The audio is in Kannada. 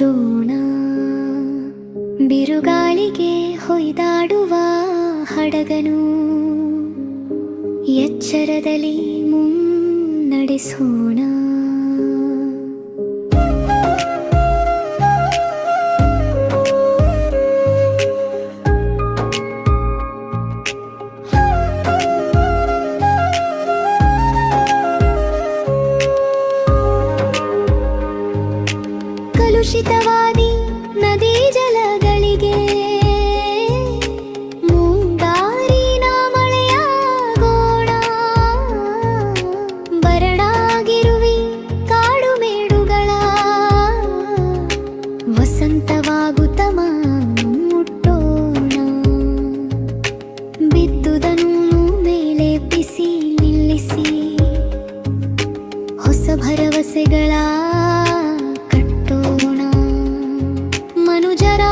ಹಂಚೋಣ, ಬಿರುಗಾಳಿಗೆ ಹೊಯ್ದಾಡುವ ಹಡಗನು ಎಚ್ಚರದಲ್ಲಿ ಮುನ್ನಡೆಸೋಣ. ಕಲುಷಿತವಾದಿ ನದಿ ಜಲಗಳಿಗೆ ಮುಂಗಾರಿನ ಮಳೆಯಾಗೋಣ. ಬರಡಾಗಿರುವಿ ಕಾಡು ಮೇಡುಗಳ ವಸಂತವಾಗುತ್ತಮ ಮುಟ್ಟೋಣ. ಬಿದ್ದುದನ್ನು ಮೇಲೆಬ್ಬಿಸಿ ನಿಲ್ಲಿಸಿ ಹೊಸ ಭರವಸೆಗಳ ಮನುಜರ